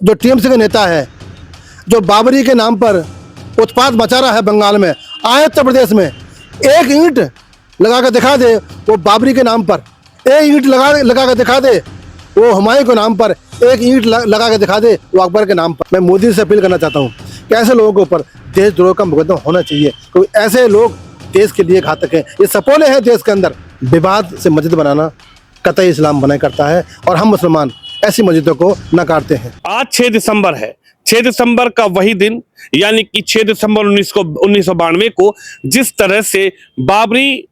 जो टीएमसी का नेता है, जो बाबरी के नाम पर उत्पात मचा रहा है बंगाल में, आए उत्तर प्रदेश में एक ईंट लगा कर दिखा दे वो बाबरी के नाम पर, एक ईंट लगा कर दिखा दे वो हुमायूं के नाम पर, एक ईंट लगा कर दिखा दे वो अकबर के नाम पर। मैं मोदी से अपील करना चाहता हूँ कि ऐसे लोगों के ऊपर देशद्रोह का मुकदमा होना चाहिए, क्योंकि ऐसे लोग देश के लिए घातक हैं। ये सपोले हैं देश के अंदर। विवाद से मस्जिद बनाना कतई इस्लाम मना करता है और हम मुसलमान ऐसी मस्जिदों को नकारते हैं। आज 6 दिसंबर है। 6 दिसंबर का वही दिन, यानी कि 6 दिसंबर 1992 को जिस तरह से बाबरी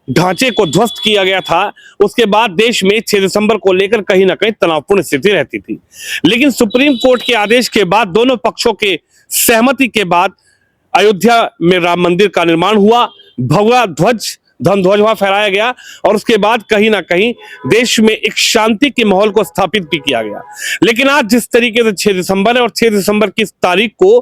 ढांचे को ध्वस्त किया गया था, उसके बाद देश में 6 दिसंबर को लेकर कहीं ना कहीं तनावपूर्ण स्थिति रहती थी। लेकिन सुप्रीम कोर्ट के आदेश के बाद, दोनों पक्षों के सहमति के बाद अयोध्या में राम मंदिर का निर्माण हुआ, भगवा ध्वज धनध्वज वहां फहराया गया और उसके बाद कहीं ना कहीं देश में एक शांति के माहौल को स्थापित भी किया गया। लेकिन आज जिस तरीके से 6 दिसंबर है और 6 दिसंबर की तारीख को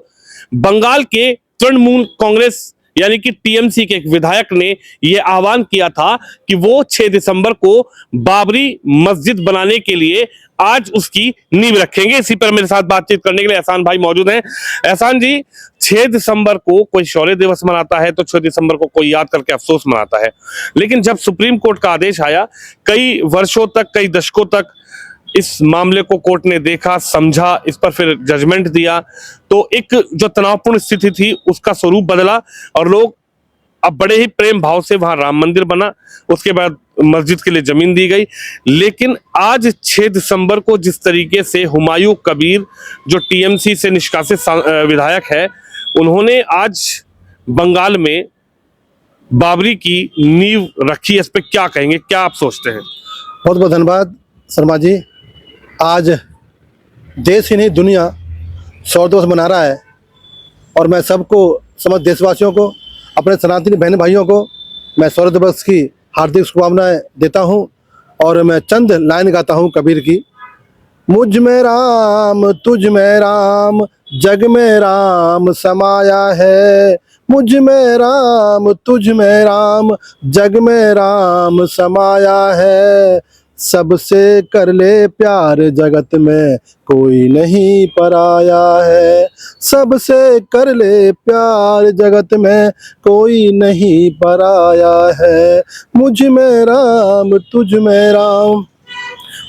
बंगाल के तृणमूल कांग्रेस यानी कि टीएमसी के एक विधायक ने यह आह्वान किया था कि वो 6 दिसंबर को बाबरी मस्जिद बनाने के लिए आज उसकी नींव रखेंगे। इसी पर मेरे साथ बातचीत करने के लिए एहसान भाई मौजूद हैं। एहसान जी, 6 दिसंबर को कोई शौर्य दिवस मनाता है तो 6 दिसंबर को कोई याद करके अफसोस मनाता है, लेकिन जब सुप्रीम कोर्ट का आदेश आया, कई वर्षों तक, कई दशकों तक इस मामले को कोर्ट ने देखा, समझा, इस पर फिर जजमेंट दिया, तो एक जो तनावपूर्ण स्थिति थी उसका स्वरूप बदला और लोग अब बड़े ही प्रेम भाव से वहां राम मंदिर बना, उसके बाद मस्जिद के लिए जमीन दी गई। लेकिन आज 6 दिसंबर को जिस तरीके से हुमायूं कबीर, जो टीएमसी से निष्कासित विधायक है, उन्होंने आज बंगाल में बाबरी की नींव रखी है, इस पर क्या कहेंगे, क्या आप सोचते हैं? बहुत बहुत धन्यवाद शर्मा जी। आज देश ही नहीं दुनिया शौर्य दिवस मना रहा है और मैं सबको, समस्त देशवासियों को, अपने सनातनी बहन भाइयों को मैं शौर्य दिवस की हार्दिक शुभकामनाएं देता हूं और मैं चंद लाइन गाता हूं कबीर की। मुझ में राम तुझ में राम जग में राम समाया है, मुझ में राम तुझ में राम जग में राम समाया है, सबसे कर ले प्यार जगत में कोई नहीं पराया है, सबसे कर ले प्यार जगत में कोई नहीं पराया है, मुझ में राम तुझ में राम,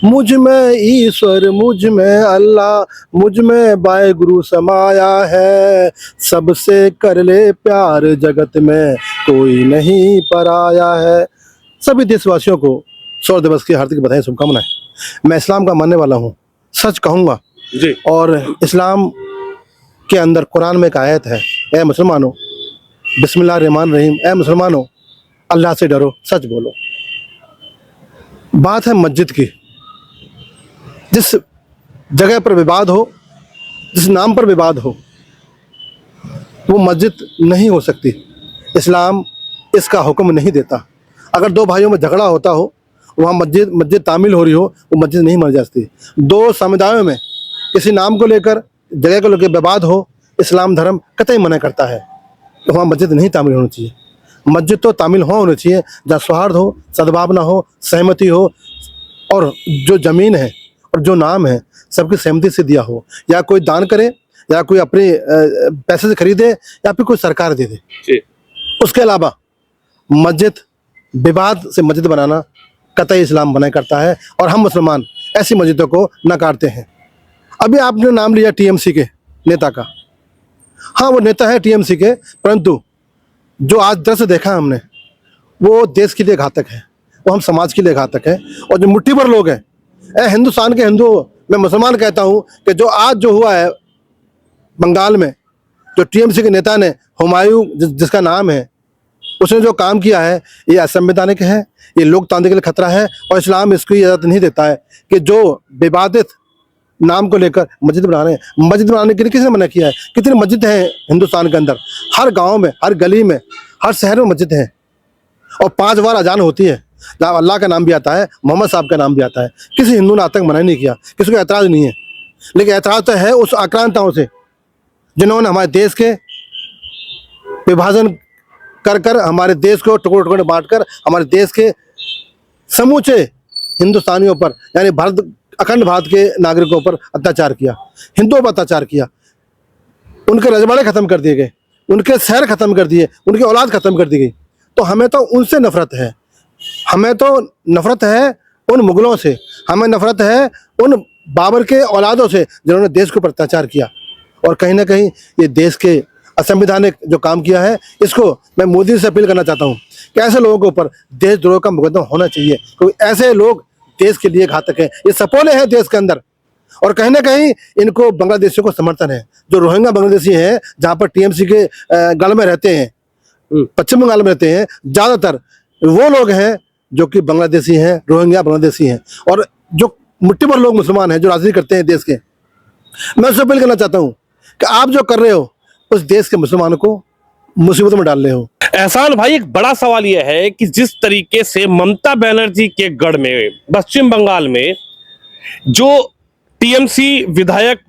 मुझ में ईश्वर मुझ में अल्लाह, मुझ में वाहेगुरु समाया है, सबसे कर ले प्यार जगत में कोई नहीं पराया है। सभी देशवासियों को शौर्य दिवस की हार्दिक बधाई, शुभकामनाएं। मैं इस्लाम का मानने वाला हूँ, सच कहूँगा जी। और इस्लाम के अंदर कुरान में एक आयत है, ए मुसलमानों बिस्मिल्लाहिर्रहमानिर्रहीम, ए मुसलमानों अल्लाह से डरो, सच बोलो। बात है मस्जिद की। जिस जगह पर विवाद हो, जिस नाम पर विवाद हो, वो मस्जिद नहीं हो सकती। इस्लाम इसका हुक्म नहीं देता। अगर दो भाइयों में झगड़ा होता हो, वहाँ मस्जिद तामील हो रही हो, वो मस्जिद नहीं बन जाती। दो समुदायों में किसी नाम को लेकर, जगह को लेकर विवाद हो, इस्लाम धर्म कतई मना करता है, तो वहाँ मस्जिद नहीं तामील होनी चाहिए। मस्जिद तो तामील होनी चाहिए जहाँ सौहार्द हो, सद्भावना हो, सहमति हो और जो ज़मीन है और जो नाम है सबकी सहमति से दिया हो, या कोई दान करे या कोई अपने पैसे से खरीदे या फिर कोई सरकार दे दे। उसके अलावा मस्जिद, विवाद से मस्जिद बनाना कतई इस्लाम मना करता है और हम मुसलमान ऐसी मस्जिदों को नकारते हैं। अभी आपने नाम लिया टीएमसी के नेता का। हाँ, वो नेता है टीएमसी के, परंतु जो आज दृश्य देखा हमने वो देश के लिए घातक है, वो हम समाज के लिए घातक है। और जो मुट्ठी भर लोग हैं, हिंदुस्तान के हिंदू, मैं मुसलमान कहता हूँ कि जो आज जो हुआ है बंगाल में, जो टीएमसी के नेता ने, हुमायूं जिसका नाम है, उसने जो काम किया है, ये असंवैधानिक है, ये लोकतांत्रिक के लिए खतरा है और इस्लाम इसको इजाज़त नहीं देता है कि जो विवादित नाम को लेकर मस्जिद बना रहे हैं। मस्जिद बनाने के लिए किसने मना किया है? कितनी मस्जिद हैं हिंदुस्तान के अंदर, हर गांव में, हर गली में, हर शहर में मस्जिद है और 5 बार अजान होती है, जहाँ अल्लाह का नाम भी आता है, मोहम्मद साहब का नाम भी आता है। किसी हिंदू ने आज तक मना नहीं किया, किसी को एतराज़ नहीं है। लेकिन एतराज़ तो है उस आक्रांताओं से जिन्होंने हमारे देश के विभाजन कर हमारे देश को टुकड़े टुकड़े बांट कर हमारे देश के समूचे हिंदुस्तानियों पर, यानी भारत अखंड भारत के नागरिकों पर अत्याचार किया, हिंदुओं पर अत्याचार किया, उनके रजवाड़े खत्म कर दिए गए, उनके शहर खत्म कर दिए, उनकी औलाद खत्म कर दी गई। तो हमें तो उनसे नफरत है, हमें तो नफरत है उन मुगलों से, हमें नफरत है उन बाबर के औलादों से जिन्होंने देश के ऊपर अत्याचार किया। और कहीं ना कहीं ये देश के असंवैधानिक जो काम किया है, इसको मैं मोदी से अपील करना चाहता हूँ कि ऐसे लोगों के ऊपर देशद्रोह का मुकदमा होना चाहिए, क्योंकि ऐसे लोग देश के लिए घातक हैं, ये सपोले हैं देश के अंदर। और कहीं ना कहीं इनको बांग्लादेशियों को समर्थन है, जो रोहिंग्या बांग्लादेशी हैं, जहाँ पर टीएमसी के गल में रहते हैं, पश्चिम बंगाल में रहते हैं, ज़्यादातर वो लोग हैं जो कि बांग्लादेशी हैं, रोहिंग्या बांग्लादेशी हैं। और जो मुट्ठी भर लोग मुसलमान हैं जो राजनीति करते हैं देश के, मैं उससे अपील करना चाहता हूँ कि आप जो कर रहे हो उस देश के मुसलमानों को मुसीबत में डाल रहे हो। एहसान भाई, एक बड़ा सवाल यह है कि जिस तरीके से ममता बनर्जी के गढ़ में पश्चिम बंगाल में जो टीएमसी विधायक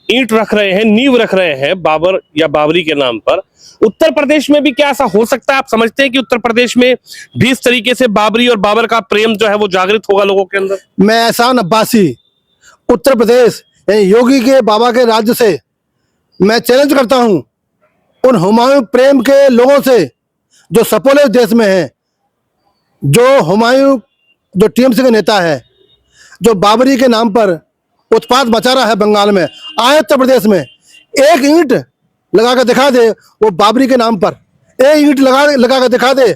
ईंट रख रहे हैं, नींव रख रहे हैं बाबर या बाबरी के नाम पर, उत्तर प्रदेश में भी क्या ऐसा हो सकता है? आप समझते हैं कि उत्तर प्रदेश में भी इस तरीके से बाबरी और बाबर का प्रेम जो है वो जागृत होगा लोगों के अंदर? मैं एहसान अब्बासी, उत्तर प्रदेश यानी योगी के बाबा के राज्य से मैं चैलेंज करता हूं उन हुमायूं प्रेम के लोगों से जो सपोले देश में हैं, जो हुमायूं, जो टीएमसी के नेता है, जो बाबरी के नाम पर उत्पात मचा रहा है बंगाल में, आए उत्तर प्रदेश में एक ईंट लगा कर दिखा दे वो बाबरी के नाम पर, एक ईंट लगा कर दिखा दे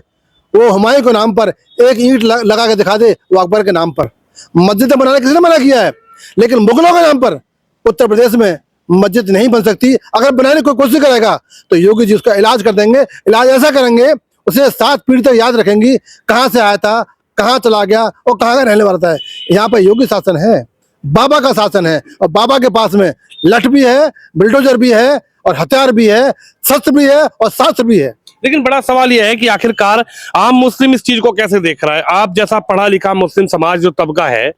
वो हुमायूं के नाम पर, एक ईंट लगा कर दिखा दे वो अकबर के नाम पर। मस्जिद बनाने किसने मना किया है? लेकिन मुगलों के नाम पर उत्तर प्रदेश में मस्जिद नहीं बन सकती। अगर बनाने की कोशिश करेगा तो योगी जी उसका इलाज कर देंगे। इलाज ऐसा करेंगे, उसे 7 पीढ़ी तक याद रखेंगी कहाँ से आया था, कहाँ चला गया और कहाँ का रहने वाला था। यहाँ पर योगी शासन है, बाबा का शासन है, और बाबा के पास में लठ भी है, बुलडोजर भी है, और हथियार भी है, शस्त्र भी है और शास्त्र भी है। लेकिन बड़ा सवाल यह है कि आखिरकार आम मुस्लिम इस चीज को कैसे देख रहा है? आप जैसा पढ़ा लिखा मुस्लिम समाज जो तबका है,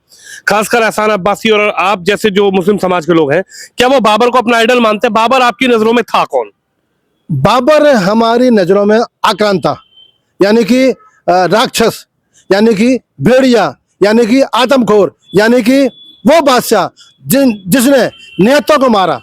खासकर एहसान अब्बासी और आप जैसे जो मुस्लिम समाज के लोग हैं, क्या वो बाबर को अपना आइडल मानते हैं? बाबर आपकी नजरों में था कौन? बाबर हमारी नजरों में आक्रांता, यानी कि राक्षस, यानी कि भेड़िया, यानी कि आदमखोर, यानी कि वो बादशाह जिसने निहत्तों को मारा,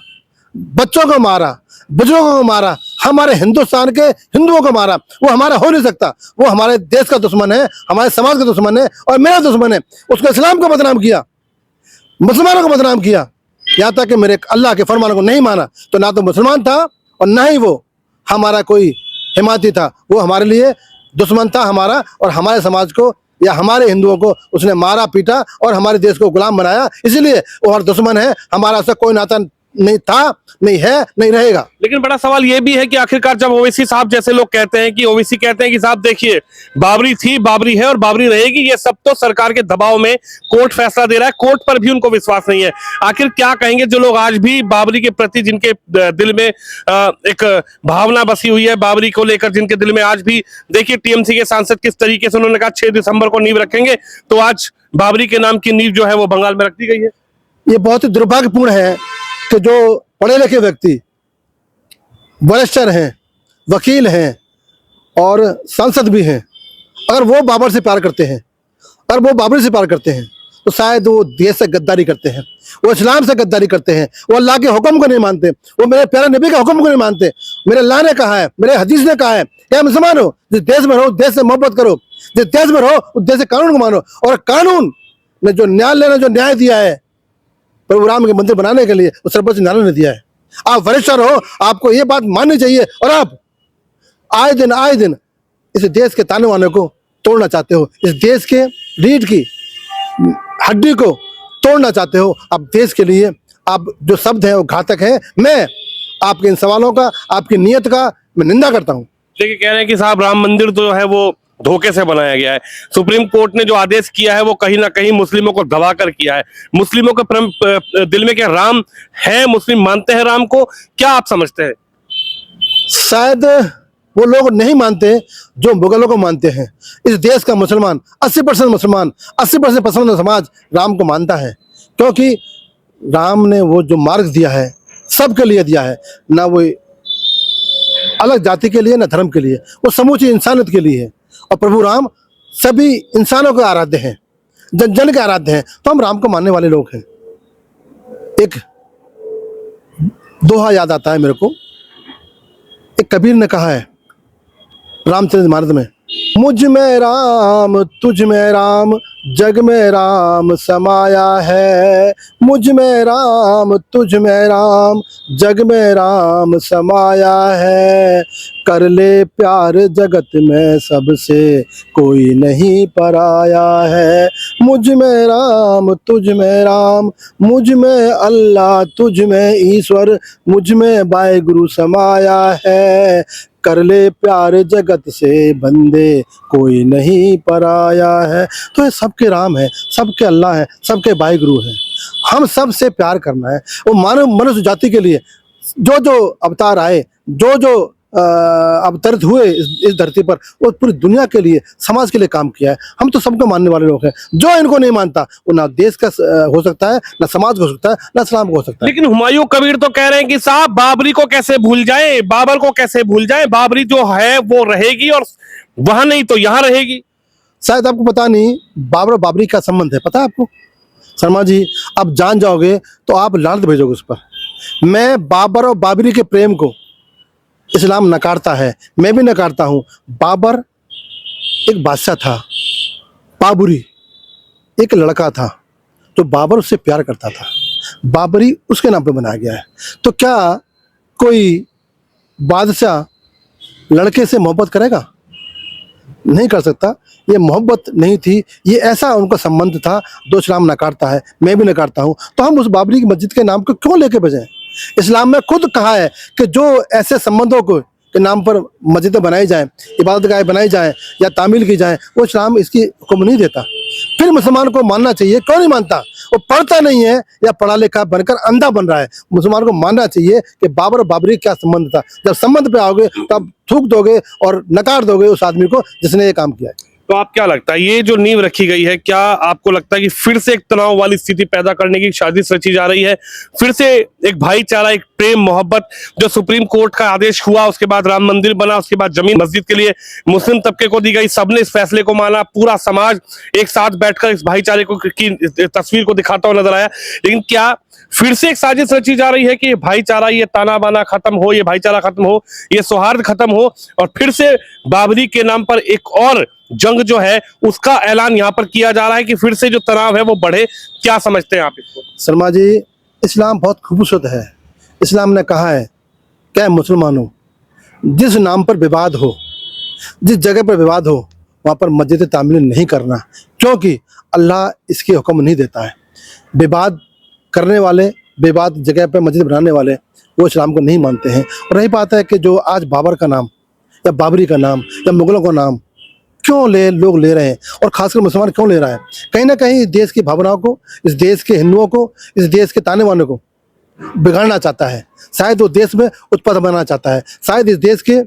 बच्चों को मारा, बुजुर्गों को मारा, हमारे हिंदुस्तान के हिंदुओं को मारा। वो हमारा हो नहीं सकता। वो हमारे देश का दुश्मन है, हमारे समाज का दुश्मन है और मेरा दुश्मन है। उसको इस्लाम को बदनाम किया, मुसलमानों को बदनाम किया, यहाँ तक कि मेरे अल्लाह के फरमानों को नहीं माना। तो ना तो मुसलमान था और ना ही वो हमारा कोई हिमायती था। वो हमारे लिए दुश्मन था हमारा, और हमारे समाज को या हमारे हिंदुओं को उसने मारा पीटा और हमारे देश को गुलाम बनाया। इसीलिए वो हमारा दुश्मन है। हमारा उससे कोई नाता नहीं था, नहीं है, नहीं रहेगा। लेकिन बड़ा सवाल यह भी है कि आखिरकार जब ओवैसी साहब जैसे लोग कहते हैं कि ओवैसी कहते हैं कि साहब देखिए बाबरी थी, बाबरी है और बाबरी रहेगी, ये सब तो सरकार के दबाव में कोर्ट फैसला दे रहा है, कोर्ट पर भी उनको विश्वास नहीं है। आखिर क्या कहेंगे जो लोग आज भी बाबरी के प्रति, जिनके दिल में एक भावना बसी हुई है बाबरी को लेकर, जिनके दिल में आज भी, देखिए टीएमसी के सांसद किस तरीके से उन्होंने कहा 6 दिसंबर को नींव रखेंगे, तो आज बाबरी के नाम की नींव जो है वो बंगाल में रख दी गई है। ये बहुत ही दुर्भाग्यपूर्ण है कि जो पढ़े लिखे व्यक्ति, बैरिस्टर हैं, वकील हैं और सांसद भी हैं, अगर वो बाबर से प्यार करते हैं, अगर वो बाबरी से प्यार करते हैं, तो शायद वो देश से गद्दारी करते हैं, वो इस्लाम से गद्दारी करते हैं, वो अल्लाह के हुक्म को नहीं मानते, वो मेरे प्यारे नबी के हुक्म को नहीं मानते। मेरे अल्लाह ने कहा है, मेरे हदीस ने कहा है, क्या मुसलमान हो, जिस देश में रहो देश से मोहब्बत करो, जिस देश में रहो उस देश से कानून को मानो। और कानून ने जो न्यायालय ने जो न्याय दिया है प्रभु राम के मंदिर बनाने के लिए, वो सर्वोच्च न्यायालय ने दिया है। आप वरिष्ठ हो, आपको ये बात माननी चाहिए। और आप आए दिन इस देश के ताने वाने को तोड़ना चाहते हो, इस देश के रीढ़ की हड्डी को तोड़ना चाहते हो। आप देश के लिए आप जो शब्द हैं वो घातक हैं। मैं आपके इन सवालों का, आपकी नीयत का मैं निंदा करता हूँ। देखिए कह रहे हैं कि साहब राम मंदिर तो है वो धोखे से बनाया गया है, सुप्रीम कोर्ट ने जो आदेश किया है वो कहीं ना कहीं मुस्लिमों को दबा कर किया है। मुस्लिमों के दिल में क्या राम है, मुस्लिम मानते हैं राम को, क्या आप समझते हैं? शायद वो लोग नहीं मानते जो मुगलों को मानते हैं। इस देश का मुसलमान 80% मुसलमान, 80% पसंद समाज राम को मानता है, क्योंकि राम ने वो जो मार्ग दिया है सबके लिए दिया है, ना वो अलग जाति के लिए ना धर्म के लिए, वो समूची इंसानियत के लिए है। और प्रभु राम सभी इंसानों के आराध्य हैं। जन जन के आराध्य हैं, तो हम राम को मानने वाले लोग हैं। एक दोहा याद आता है मेरे को, एक कबीर ने कहा है रामचरितमानस में, मुझ में राम तुझ में राम जग में राम समाया है, मुझ में राम तुझ में राम जग में राम समाया है, कर ले प्यार जगत में सबसे कोई नहीं पराया है, मुझ में राम तुझ में राम मुझ में अल्लाह तुझ में ईश्वर मुझ में वाहिगुरु समाया है, कर ले प्यार जगत से बंदे कोई नहीं पराया है। तो ये सबके राम है, सबके अल्लाह है, सबके वाहिगुरु है। हम सब से प्यार करना है। वो मानव मनुष्य जाति के लिए जो जो अवतार आए, जो जो अवतरित हुए इस धरती पर, वो पूरी दुनिया के लिए, समाज के लिए काम किया है। हम तो सबको मानने वाले लोग हैं। जो इनको नहीं मानता वो ना देश का हो सकता है, ना समाज का हो सकता है, ना इस्लाम का हो सकता है। लेकिन हुमायूं कबीर तो कह रहे हैं कि साहब बाबरी को कैसे भूल जाएं, बाबर को कैसे भूल जाएं, बाबरी जो है वो रहेगी और वहां नहीं तो यहां रहेगी। शायद आपको पता नहीं बाबर और बाबरी का संबंध है, पता है आपको? शर्मा जी, आप जान जाओगे तो आप लानत भेजोगे उस पर। मैं बाबर और बाबरी के प्रेम को इस्लाम नकारता है, मैं भी नकारता हूँ। बाबर एक बादशाह था, बाबरी एक लड़का था, तो बाबर उससे प्यार करता था, बाबरी उसके नाम पे बनाया गया है। तो क्या कोई बादशाह लड़के से मोहब्बत करेगा? नहीं कर सकता। ये मोहब्बत नहीं थी, ये ऐसा उनका संबंध था जो इस्लाम नकारता है, मैं भी नकारता हूँ। तो हम उस बाबरी की मस्जिद के नाम को क्यों लेके बजाएं? इस्लाम में खुद कहा है कि जो ऐसे संबंधों को के नाम पर मस्जिदें बनाई जाएं, इबादतगाहें बनाई जाएं या तामील की जाएं, वो इस्लाम इसकी हुक्म नहीं देता। फिर मुसलमान को मानना चाहिए, क्यों नहीं मानता? वो पढ़ता नहीं है या पढ़ा लिखा बनकर अंधा बन रहा है। मुसलमान को मानना चाहिए कि बाबर और बाबरी क्या संबंध था। जब संबंध पे आओगे तब थूक दोगे और नकार दोगे उस आदमी को जिसने ये काम किया है। तो आप क्या लगता है ये जो नींव रखी गई है, क्या आपको लगता है कि फिर से एक तनाव वाली स्थिति पैदा करने की साजिश रची जा रही है? फिर से एक भाईचारा, एक प्रेम मोहब्बत, जो सुप्रीम कोर्ट का आदेश हुआ, उसके बाद राम मंदिर बना, उसके बाद जमीन मस्जिद के लिए मुस्लिम तबके को दी गई, सबने इस फैसले को माना, पूरा समाज एक साथ बैठकर इस भाईचारे को की तस्वीर को दिखाता हुआ नजर आया, लेकिन क्या फिर से एक साजिश रची जा रही है कि ये भाईचारा, ये ताना बाना खत्म हो, ये भाईचारा खत्म हो, ये सौहार्द खत्म हो और फिर से बाबरी के नाम पर एक और जंग जो है उसका ऐलान यहाँ पर किया जा रहा है कि फिर से जो तनाव है वो बढ़े? क्या समझते हैं आप इसको? शर्मा जी, इस्लाम बहुत खूबसूरत है। इस्लाम ने कहा है क्या मुसलमानों, जिस नाम पर विवाद हो, जिस जगह पर विवाद हो, वहाँ पर मस्जिद तामील नहीं करना, क्योंकि अल्लाह इसके हुक्म नहीं देता है। विवाद करने वाले, विवाद जगह पर मस्जिद बनाने वाले, वो इस्लाम को नहीं मानते हैं। और रही बात है कि जो आज बाबर का नाम या बाबरी का नाम या मुगलों का नाम क्यों लोग ले रहे हैं, और खासकर मुसलमान क्यों ले रहा है? कहीं ना कहीं इस देश की भावनाओं को, इस देश के हिंदुओं को, इस देश के ताने बाने को बिगाड़ना चाहता है। शायद वो देश में उत्पाद बनाना चाहता है, शायद इस देश के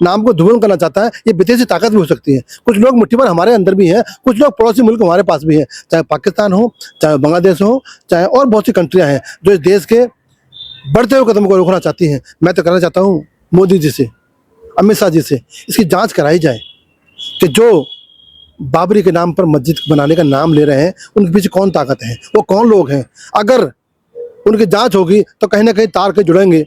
नाम को धूल करना चाहता है। ये विदेशी ताकत भी हो सकती है। कुछ लोग मुट्ठी भर हमारे अंदर भी हैं, कुछ लोग पड़ोसी मुल्क हमारे पास भी हैं, चाहे पाकिस्तान हो, चाहे बांग्लादेश हो, चाहे और बहुत सी कंट्रियां हैं जो इस देश के बढ़ते हुए कदम को रोकना चाहती हैं। मैं तो कहना चाहता हूँ मोदी जी से, अमित शाह जी से, इसकी जांच कराई जाए कि जो बाबरी के नाम पर मस्जिद बनाने का नाम ले रहे हैं उनके पीछे कौन ताकत है, वो कौन लोग हैं। अगर उनकी जांच होगी तो कहीं ना कहीं तार के जुड़ेंगे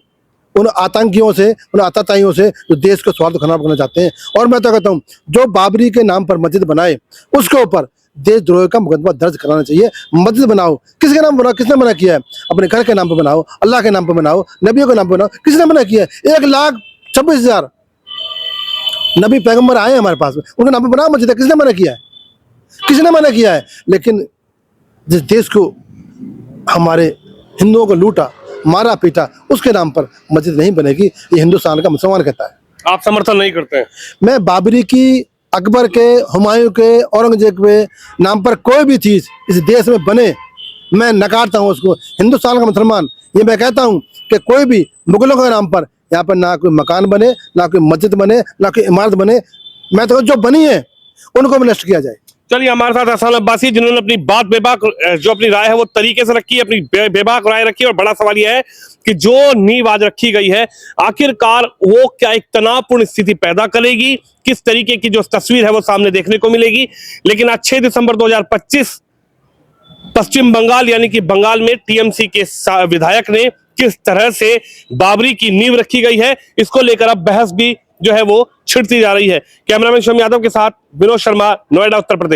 उन आतंकियों से, उन आतताइयों से जो देश को स्वार्थ खराब करना चाहते हैं। और मैं तो कहता हूँ जो बाबरी के नाम पर मस्जिद बनाए उसके ऊपर देशद्रोह का मुकदमा दर्ज कराना चाहिए। मस्जिद बनाओ, किसके नाम बनाओ? किसने मना किया है? अपने घर के नाम पर बनाओ, अल्लाह के नाम पर बनाओ, नबियों के नाम पर बनाओ। किसने मना किया है? 1,26,000 नबी पैगंबर आए हमारे पास में, उनके नाम पर बनाओ मस्जिद। किसने मना किया है? किसने मना किया है? लेकिन जिस देश को हमारे हिंदुओं को लूटा, मारा पीटा, उसके नाम पर मस्जिद नहीं बनेगी, ये हिंदुस्तान का मुसलमान कहता है। आप समर्थन नहीं करते हैं? मैं बाबरी की, अकबर के, हुमायूं के, औरंगजेब के नाम पर कोई भी चीज़ इस देश में बने, मैं नकारता हूँ उसको। हिंदुस्तान का मुसलमान ये मैं कहता हूँ कि कोई भी मुगलों के नाम पर यहाँ पर ना कोई मकान बने, ना कोई मस्जिद बने, ना कोई इमारत बने। मैं तो जो बनी है उनको भी नष्ट किया जाए। चलिए, हमारे साथ अहसान अब्बासी, जिन्होंने अपनी बात बेबाक, जो अपनी राय है वो तरीके से रखी है, अपनी बेबाक राय रखी है। और बड़ा सवाल यह है कि जो नींव आज रखी गई है आखिरकार वो क्या एक तनावपूर्ण स्थिति पैदा करेगी, किस तरीके की जो तस्वीर है वो सामने देखने को मिलेगी। लेकिन आज 6 दिसंबर 2025 पश्चिम बंगाल यानी कि बंगाल में टीएमसी के विधायक ने किस तरह से बाबरी की नींव रखी गई है, इसको लेकर अब बहस भी जो है वो छिड़ती जा रही है। कैमरामैन शम यादव के साथ विनोद शर्मा, नोएडा, उत्तर प्रदेश।